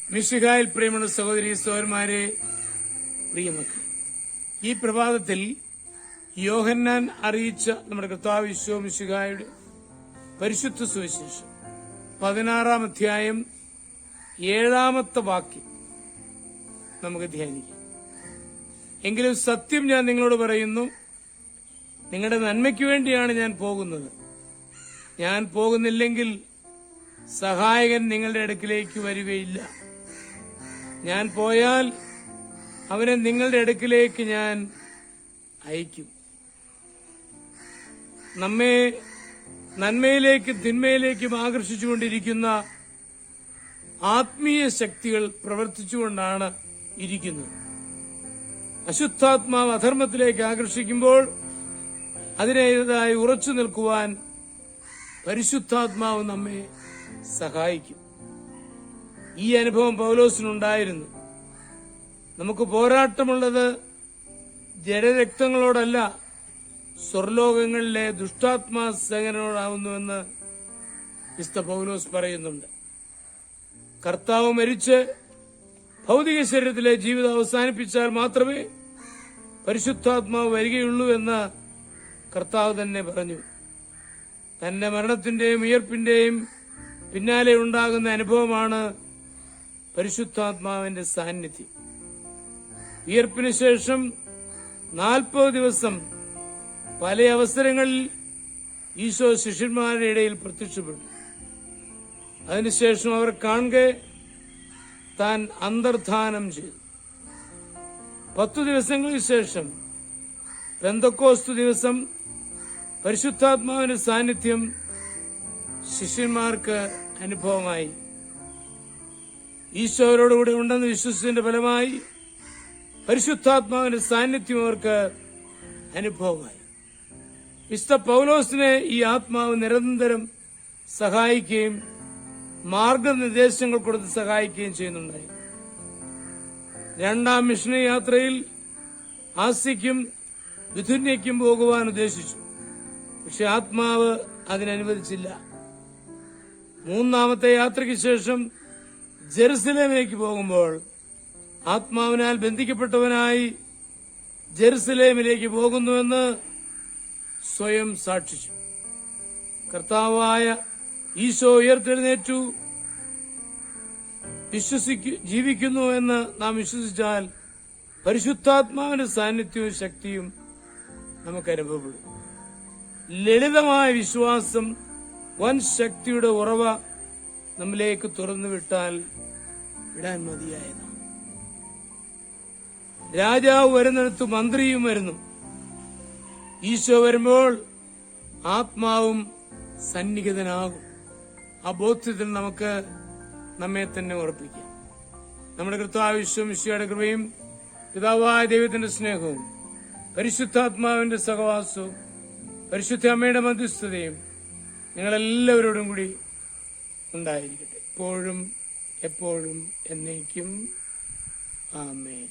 മിശിഹായിൽ പ്രിയമുള്ള സഹോദരി സഹോദരന്മാരെ, പ്രിയമക്കൾ, ഈ പ്രഭാതത്തിൽ യോഹന്നാൻ അറിയിച്ച നമ്മുടെ കർത്താവ് ഈശോ മിശിഹായുടെ പരിശുദ്ധ സുവിശേഷം 16-ാം അധ്യായം 7-ാമത്തെ വാക്യം നമുക്ക് ധ്യാനിക്കാം. എങ്കിലും സത്യം ഞാൻ നിങ്ങളോട് പറയുന്നു, നിങ്ങളുടെ നന്മയ്ക്ക് വേണ്ടിയാണ് ഞാൻ പോകുന്നത്. ഞാൻ പോകുന്നില്ലെങ്കിൽ സഹായകൻ നിങ്ങളുടെ അടുക്കിലേക്ക് വരികയില്ല. ഞാൻ പോയാൽ അവനെ നിങ്ങളുടെ അടുക്കിലേക്ക് ഞാൻ അയക്കും. നമ്മെ നന്മയിലേക്കും തിന്മയിലേക്കും ആകർഷിച്ചുകൊണ്ടിരിക്കുന്ന ആത്മീയ ശക്തികൾ പ്രവർത്തിച്ചുകൊണ്ടാണ് ഇരിക്കുന്നത്. അശുദ്ധാത്മാവ് അധർമ്മത്തിലേക്ക് ആകർഷിക്കുമ്പോൾ അതിനേതായി ഉറച്ചു നിൽക്കുവാൻ പരിശുദ്ധാത്മാവ് നമ്മെ സഹായിക്കും. ഈ അനുഭവം പൗലോസിനുണ്ടായിരുന്നു. നമുക്ക് പോരാട്ടമുള്ളത് ജഡരക്തങ്ങളോടല്ല, സ്വർലോകങ്ങളിലെ ദുഷ്ടാത്മാ സേനയോടാവുന്നുവെന്ന് വിശുദ്ധ പൗലോസ് പറയുന്നുണ്ട്. കർത്താവ് മരിച്ച് ഭൗതിക ശരീരത്തിലെ ജീവിതം അവസാനിപ്പിച്ചാൽ മാത്രമേ പരിശുദ്ധാത്മാവ് വരികയുള്ളൂ എന്ന് കർത്താവ് തന്നെ പറഞ്ഞു. തന്റെ മരണത്തിന്റെയും ഉയർപ്പിന്റെയും പിന്നാലെ ഉണ്ടാകുന്ന അനുഭവമാണ് പരിശുദ്ധാത്മാവിന്റെ സാന്നിധ്യം. ഉയർപ്പിന് ശേഷം 40 ദിവസം പല അവസരങ്ങളിൽ ഈശോ ശിഷ്യന്മാരുടെ ഇടയിൽ പ്രത്യക്ഷപ്പെട്ടു. അതിനുശേഷം അവർ കാണുക താൻ അന്തർധാനം ചെയ്തു. 10 ദിവസങ്ങൾക്ക് ശേഷം പെന്തക്കോസ്തു ദിവസം പരിശുദ്ധാത്മാവിന്റെ സാന്നിധ്യം ശിഷ്യന്മാർക്ക് അനുഭവമായി. ഈശോയോടുകൂടെ ഉണ്ടെന്ന് വിശ്വസിച്ചതിന്റെ ഫലമായി പരിശുദ്ധാത്മാവിന്റെ സാന്നിധ്യം അവർക്ക് അനുഭവമായി. വിശുദ്ധ പൗലോസിനെ ഈ ആത്മാവ് നിരന്തരം സഹായിക്കുകയും മാർഗനിർദ്ദേശങ്ങൾ കൊടുത്ത് സഹായിക്കുകയും ചെയ്യുന്നുണ്ടായി. 2-ാം മിഷണറി യാത്രയിൽ ആസ്യയ്ക്കും ബിഥുന്യയ്ക്കും പോകുവാൻ ഉദ്ദേശിച്ചു. പക്ഷെ ആത്മാവ് അതിനനുവദിച്ചില്ല. 3-ാമത്തെ യാത്രയ്ക്ക് ശേഷം ജെറുസലേമിലേക്ക് പോകുമ്പോൾ ആത്മാവിനാൽ ബന്ധിക്കപ്പെട്ടവനായി ജെറുസലേമിലേക്ക് പോകുന്നുവെന്ന് സ്വയം സാക്ഷിച്ചു. കർത്താവായ ഈശോ ഉയർത്തെഴുന്നേറ്റു ജീവിക്കുന്നു എന്ന് നാം വിശ്വസിച്ചാൽ പരിശുദ്ധാത്മാവിന്റെ സാന്നിധ്യവും ശക്തിയും നമുക്ക് അനുഭവപ്പെടും. ലളിതമായ വിശ്വാസം വൻ ശക്തിയുടെ ഉറവ നമ്മിലേക്ക് തുറന്നു വിടാൻ മതിയായതാണ്. രാജാവ് വരുന്നിടത്ത് മന്ത്രിയും വരുന്നു. ഈശോ വരുമ്പോൾ ആത്മാവും സന്നിഹിതനാകും. ആ ബോധ്യത്തിൽ നമുക്ക് നമ്മെ തന്നെ ഉറപ്പിക്കാം. നമ്മുടെ കർത്താവ് ഈശോ മിശിഹായുടെ കൃപയും പിതാവായ ദൈവത്തിന്റെ സ്നേഹവും പരിശുദ്ധാത്മാവിന്റെ സഹവാസവും പരിശുദ്ധ അമ്മയുടെ മധ്യസ്ഥതയും നിങ്ങളെല്ലാവരോടും കൂടി ഉണ്ടായിരിക്കട്ടെ, ഇപ്പോഴും എപ്പോഴും എന്നേക്കും. ആമേൻ.